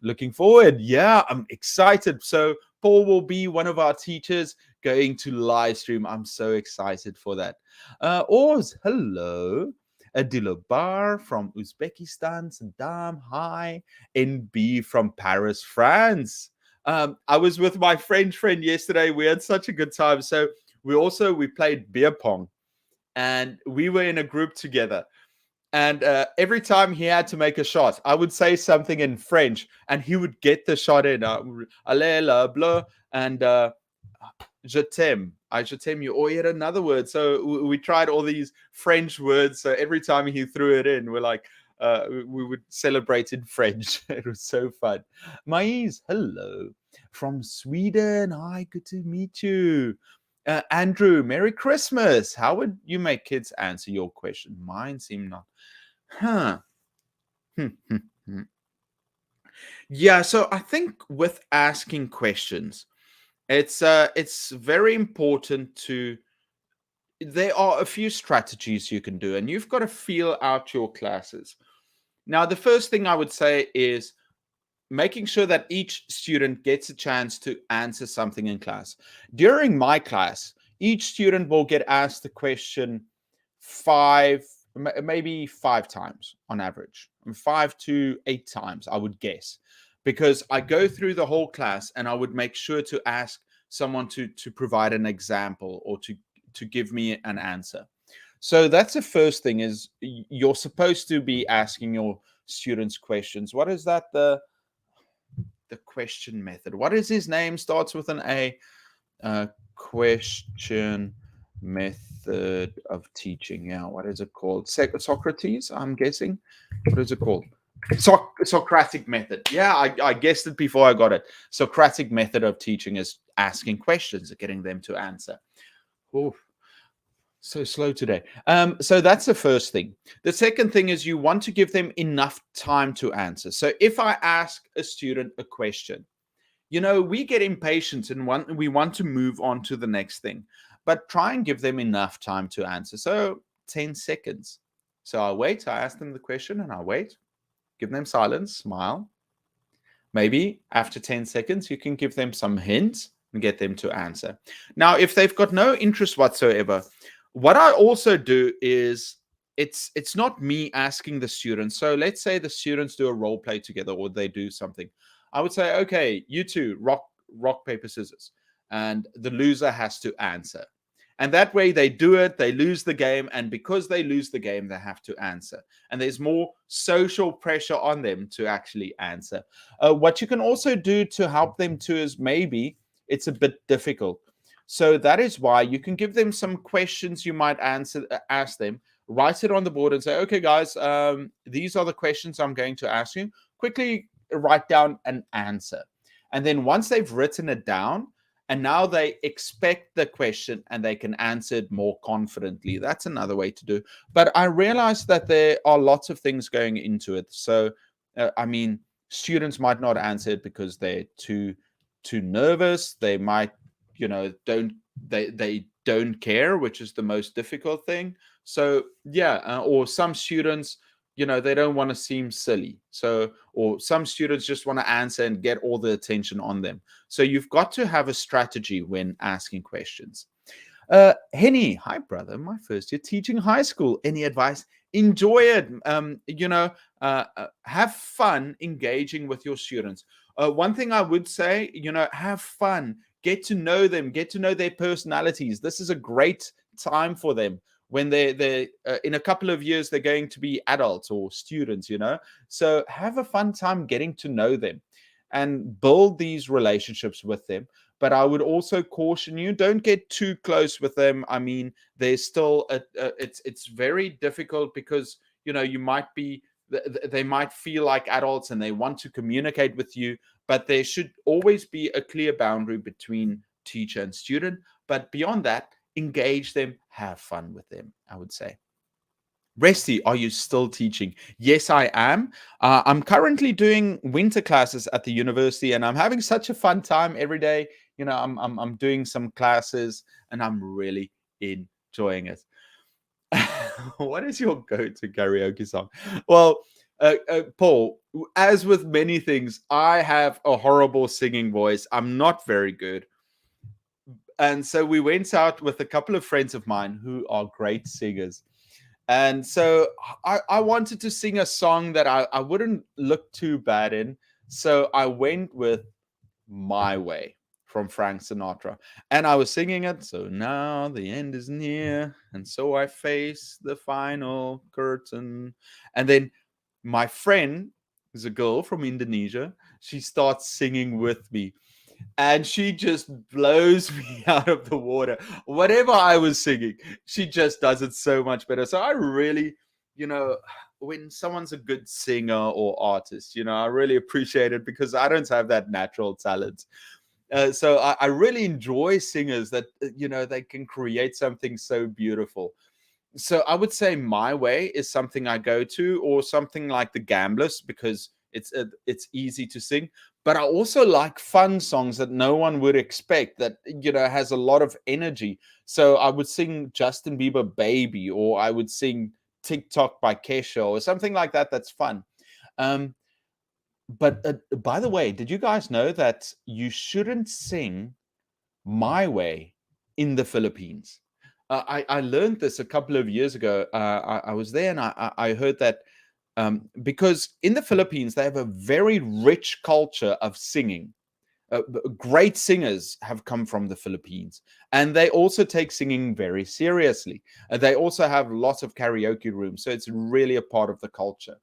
Looking forward. Yeah, I'm excited. So Paul will be one of our teachers going to live stream. I'm so excited for that. Oz, hello. Dilobar from Uzbekistan. Saddam, hi. NB from Paris, France. I was with my French friend yesterday. We had such a good time. So we played beer pong, and we were in a group together. And every time he had to make a shot, I would say something in French, and he would get the shot in. Allez, la bleu, and je t'aime. Je t'aime you. Or he had another word. So we tried all these French words. So every time he threw it in, we're like, we would celebrate in French. It was so fun. Mais, hello. From Sweden. Hi, good to meet you. Andrew, Merry Christmas. How would you make kids answer your question? Mine seem not. Yeah, so I think with asking questions, it's very important to. There are a few strategies you can do, and you've got to feel out your classes. Now, the first thing I would say is making sure that each student gets a chance to answer something in class. During my class, each student will get asked the question maybe 5 times on average, 5 to 8 times, I would guess, because I go through the whole class and I would make sure to ask someone to provide an example or to give me an answer. So that's the first thing, is you're supposed to be asking your students questions. What is that? The question method. What is his name? Starts with an A. Question method of teaching. Yeah, what is it called? Socrates, I'm guessing. What is it called? Socratic method. Yeah, I guessed it before I got it. Socratic method of teaching is asking questions and getting them to answer. Oh, so slow today. So that's the first thing. The second thing is you want to give them enough time to answer. So if I ask a student a question, we get impatient and we want to move on to the next thing, but try and give them enough time to answer. So 10 seconds. So I wait, I ask them the question and I wait, give them silence, smile. Maybe after 10 seconds, you can give them some hints and get them to answer. Now, if they've got no interest whatsoever, what I also do is it's not me asking the students. So let's say the students do a role play together or they do something. I would say, okay, you two, rock, paper, scissors. And the loser has to answer. And that way they do it, they lose the game. And because they lose the game, they have to answer. And there's more social pressure on them to actually answer. What you can also do to help them too is maybe it's a bit difficult. So that is why you can give them some questions you might ask them, write it on the board and say, okay, guys, these are the questions I'm going to ask you. Quickly write down an answer. And then once they've written it down, and now they expect the question and they can answer it more confidently. That's another way to do. But I realize that there are lots of things going into it. So, students might not answer it because they're too nervous. They might, they don't care, which is the most difficult thing. So yeah, or some students, they don't want to seem silly. So, or some students just want to answer and get all the attention on them. So you've got to have a strategy when asking questions. Henny, hi brother, my first year teaching high school. Any advice? Enjoy it. Have fun engaging with your students. One thing I would say, have fun. Get to know them. Get to know their personalities. This is a great time for them when they're in a couple of years, they're going to be adults or students, So have a fun time getting to know them and build these relationships with them. But I would also caution you, don't get too close with them. I mean, there's still it's very difficult because you might be they might feel like adults and they want to communicate with you, but there should always be a clear boundary between teacher and student. But beyond that, engage them, have fun with them, I would say. Resty, are you still teaching? Yes, I am. I'm currently doing winter classes at the university, and I'm having such a fun time every day. I'm doing some classes, and I'm really enjoying it. What is your go-to karaoke song? Well, Paul, as with many things, I have a horrible singing voice. I'm not very good. And so we went out with a couple of friends of mine who are great singers. And so I wanted to sing a song that I wouldn't look too bad in. So I went with My Way from Frank Sinatra. And I was singing it. So now the end is near. And so I face the final curtain. And then my friend, who's a girl from Indonesia, she starts singing with me. And she just blows me out of the water. Whatever I was singing, she just does it so much better. So I really, when someone's a good singer or artist, I really appreciate it because I don't have that natural talent. So I really enjoy singers that, they can create something so beautiful. So I would say My Way is something I go to, or something like The Gamblers, because it's easy to sing. But I also like fun songs that no one would expect, that has a lot of energy. So I would sing Justin Bieber Baby, or I would sing TikTok by Kesha, or something like that. That's fun. But by the way, did you guys know that you shouldn't sing My Way in the Philippines? I learned this a couple of years ago. I was there and I heard that because in the Philippines, they have a very rich culture of singing. Great singers have come from the Philippines, and they also take singing very seriously. They also have lots of karaoke rooms, so it's really a part of the culture.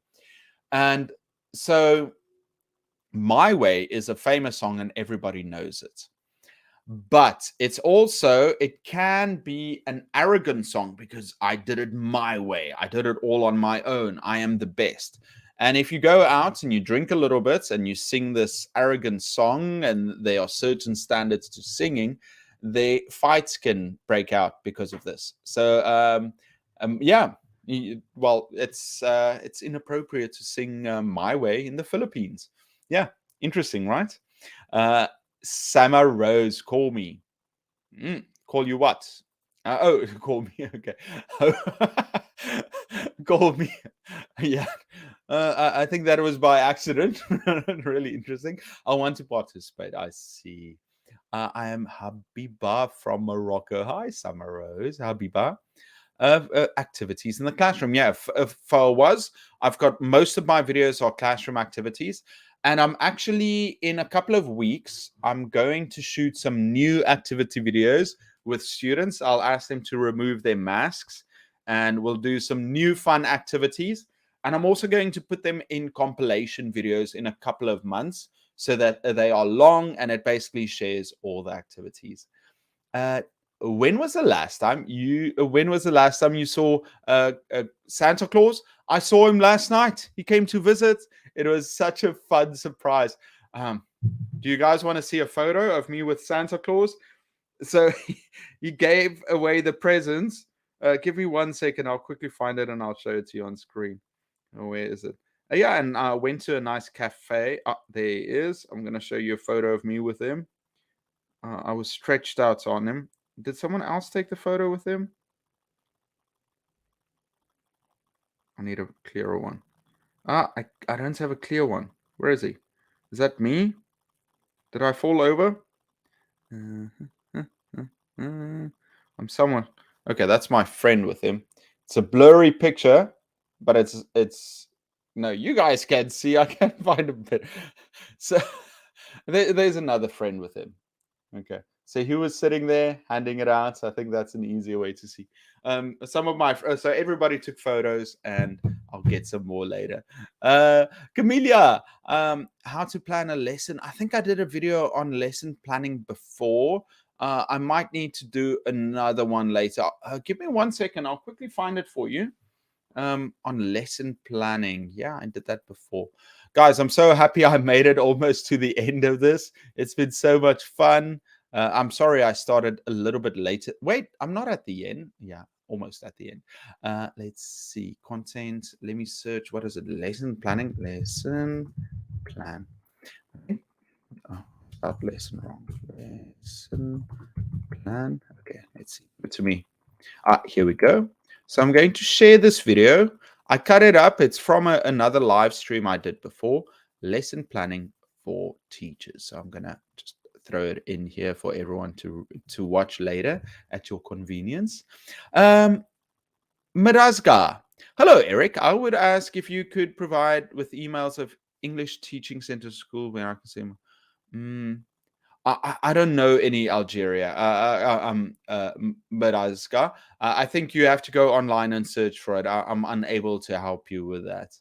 And so My Way is a famous song and everybody knows it. But it can be an arrogant song because I did it my way. I did it all on my own. I am the best. And if you go out and you drink a little bit and you sing this arrogant song, and there are certain standards to singing, the fights can break out because of this. So yeah, well, it's inappropriate to sing My Way in the Philippines. Yeah, interesting, right? Uh, Summer Rose, call me. Call you what? Oh, call me. Okay. Call me. Yeah. I think that was by accident. Really interesting. I want to participate. I see. I am Habiba from Morocco. Hi, Summer Rose. Habiba. Activities in the classroom. Yeah, for was, I've got most of my videos are classroom activities. And I'm actually, in a couple of weeks, I'm going to shoot some new activity videos with students. I'll ask them to remove their masks and we'll do some new fun activities. And I'm also going to put them in compilation videos in a couple of months so that they are long and it basically shares all the activities. Uh, when was the last time you saw Santa Claus? I saw him last night. He came to visit. It was such a fun surprise. Do you guys want to see a photo of me with Santa Claus? So he gave away the presents. Give me 1 second. I'll quickly find it and I'll show it to you on screen. Oh, where is it? Yeah, and I went to a nice cafe. There he is. I'm going to show you a photo of me with him. I was stretched out on him. Did someone else take the photo with him? I need a clearer one. I don't have a clear one. Where is he? Is that me? Did I fall over? I'm someone. Okay, that's my friend with him. It's a blurry picture, but it's no, you guys can see. I can't find a bit. So there's another friend with him. Okay. So he was sitting there handing it out. So I think that's an easier way to see. Some of my so everybody took photos, and I'll get some more later. Camelia, how to plan a lesson. I think I did a video on lesson planning before. I might need to do another one later. Give me 1 second. I'll quickly find it for you. On lesson planning. Yeah, I did that before. Guys, I'm so happy I made it almost to the end of this. It's been so much fun. I'm sorry I started a little bit later. Wait, I'm not at the end. Yeah, almost at the end. Let's see. Content. Let me search. What is it? Lesson planning. Lesson plan. Oh, spelled lesson wrong. Lesson plan. Okay, let's see. To me. Here we go. So I'm going to share this video. I cut it up. It's from another live stream I did before. Lesson planning for teachers. So I'm going to just throw it in here for everyone to watch later at your convenience. Madazga. Hello, Eric. I would ask if you could provide with emails of English Teaching Center School where I can see them. I don't know any Algeria, Madazga. I think you have to go online and search for it. I'm unable to help you with that.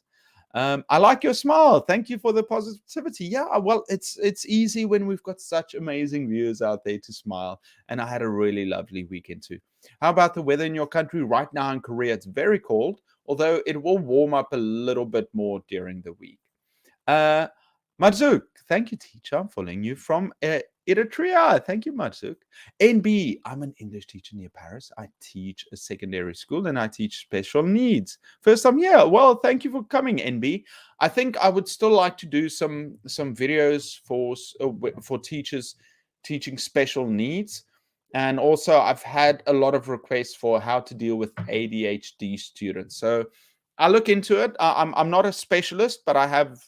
I like your smile. Thank you for the positivity. Yeah, well, it's easy when we've got such amazing viewers out there to smile. And I had a really lovely weekend too. How about the weather in your country right now in Korea? It's very cold, although it will warm up a little bit more during the week. Marzuk, thank you, teacher. I'm following you from Eritrea. Thank you, Marzuk. NB, I'm an English teacher near Paris. I teach a secondary school and I teach special needs. First time here. Well, thank you for coming, NB. I think I would still like to do some videos for teachers teaching special needs. And also, I've had a lot of requests for how to deal with ADHD students. So I'll look into it. I'm not a specialist, but I have,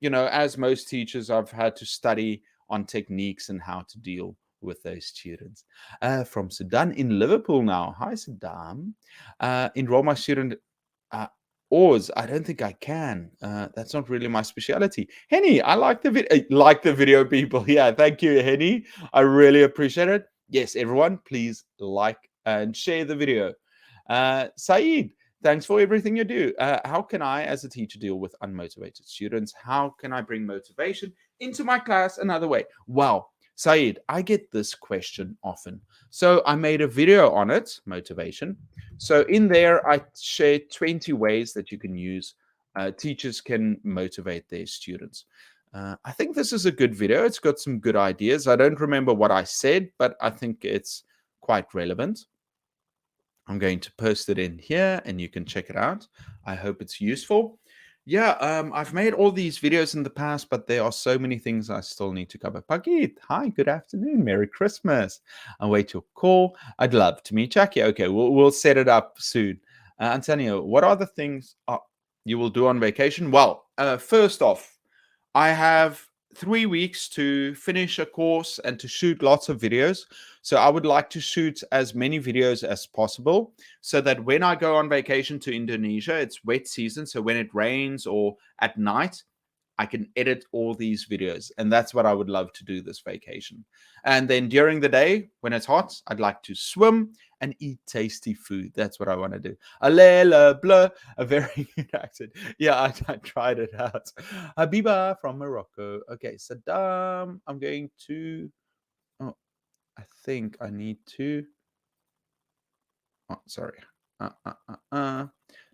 as most teachers, I've had to study on techniques and how to deal with those students. From Sudan in Liverpool now. Hi, Sudan. Enroll my student. Oars, I don't think I can. That's not really my specialty. Henny, I like the video, people. Yeah, thank you, Henny. I really appreciate it. Yes, everyone, please like and share the video. Saeed, thanks for everything you do. How can I, as a teacher, deal with unmotivated students? How can I bring motivation into my class another way? Well, Saeed, I get this question often. So I made a video on it, motivation. So in there, I shared 20 ways that you can use teachers can motivate their students. I think this is a good video. It's got some good ideas. I don't remember what I said, but I think it's quite relevant. I'm going to post it in here and you can check it out. I hope it's useful. Yeah, I've made all these videos in the past, but there are so many things I still need to cover. Pagit, hi, good afternoon. Merry Christmas. I wait your call. I'd love to meet Jackie. Okay, we'll set it up soon. Antonio, what are the things you will do on vacation? Well, first off, I have 3 weeks to finish a course and to shoot lots of videos. So I would like to shoot as many videos as possible so that when I go on vacation to Indonesia, it's wet season. So when it rains or at night, I can edit all these videos. And that's what I would love to do this vacation. And then during the day, when it's hot, I'd like to swim and eat tasty food. That's what I want to do. Alela blah, a very good accent. Yeah, I tried it out. Habiba from Morocco. Okay, Saddam, I'm going to, oh, I think I need to, oh, sorry.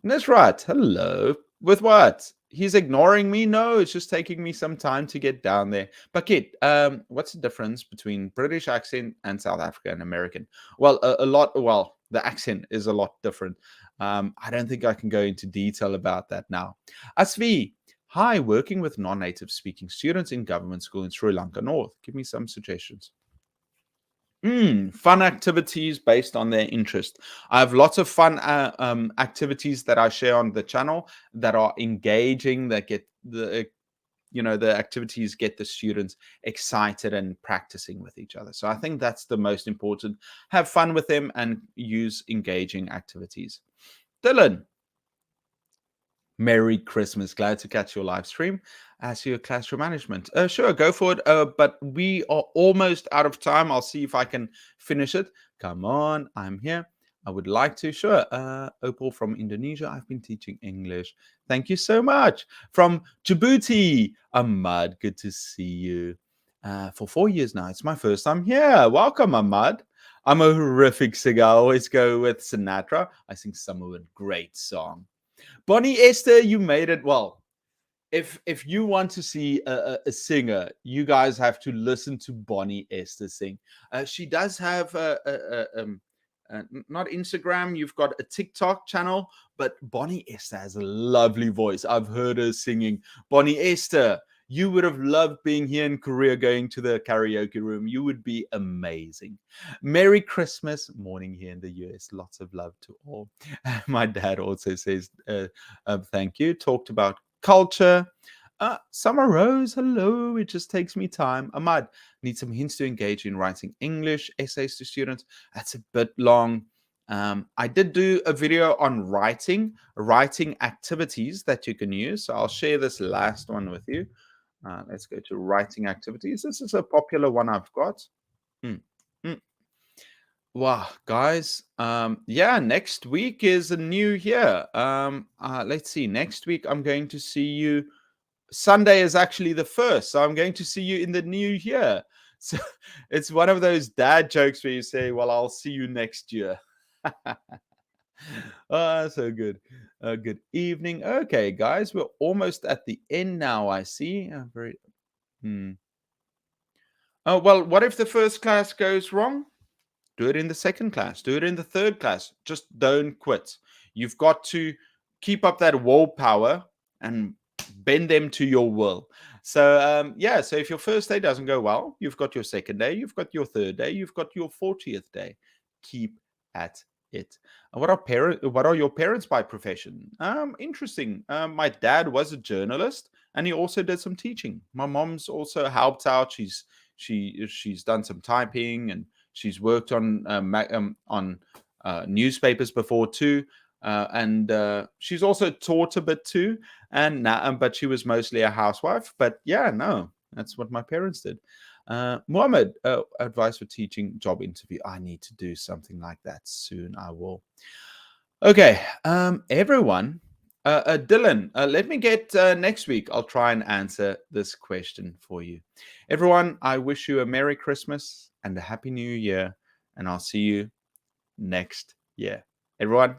That's right. Hello. With what? He's ignoring me? No, it's just taking me some time to get down there. But kid, what's the difference between British accent and South African American? Well, a lot. Well, the accent is a lot different. I don't think I can go into detail about that now. Asvi, hi, working with non-native speaking students in government school in Sri Lanka North. Give me some suggestions. Fun activities based on their interest. I have lots of fun activities that I share on the channel that are engaging, that get the the activities get the students excited and practicing with each other. So I think that's the most important. Have fun with them and use engaging activities. Dylan, Merry Christmas. Glad to catch your live stream as your classroom management. Sure, go for it. But we are almost out of time. I'll see if I can finish it. Come on, I'm here. I would like to. Sure. Opal from Indonesia. I've been teaching English. Thank you so much. From Djibouti, Ahmad. Good to see you. For 4 years now. It's my first time here. Welcome, Ahmad. I'm a horrific singer. I always go with Sinatra. I sing some of a great song. Bonnie Esther, you made it. Well, if you want to see a singer, you guys have to listen to Bonnie Esther sing. She does have not Instagram. You've got a TikTok channel, but Bonnie Esther has a lovely voice. I've heard her singing. Bonnie Esther, you would have loved being here in Korea, going to the karaoke room. You would be amazing. Merry Christmas morning here in the US. Lots of love to all. My dad also says thank you. Talked about culture. Summer Rose, hello. It just takes me time. Ahmad, need some hints to engage in writing English essays to students. That's a bit long. I did do a video on writing activities that you can use. So I'll share this last one with you. Let's go to writing activities. This is a popular one I've got. Wow, guys. Yeah, next week is a new year. Let's see. Next week, I'm going to see you. Sunday is actually the 1st. So I'm going to see you in the new year. So it's one of those dad jokes where you say, well, I'll see you next year. So good. Good evening. Okay, guys, we're almost at the end now. I see. Oh, well, what if the first class goes wrong? Do it in the second class. Do it in the third class. Just don't quit. You've got to keep up that willpower and bend them to your will. So, yeah, so if your first day doesn't go well, you've got your second day, you've got your third day, you've got your 40th day. Keep at it. What are your parents by profession? Interesting. My dad was a journalist and he also did some teaching. My mom's also helped out. She's done some typing and she's worked on newspapers before too. And she's also taught a bit too, and but she was mostly a housewife. But yeah, no, that's what my parents did. Mohammed, advice for teaching job interview. I need to do something like that soon. I will. Okay, everyone. Dylan, let me get next week. I'll try and answer this question for you. Everyone, I wish you a Merry Christmas and a Happy New Year, and I'll see you next year. Everyone,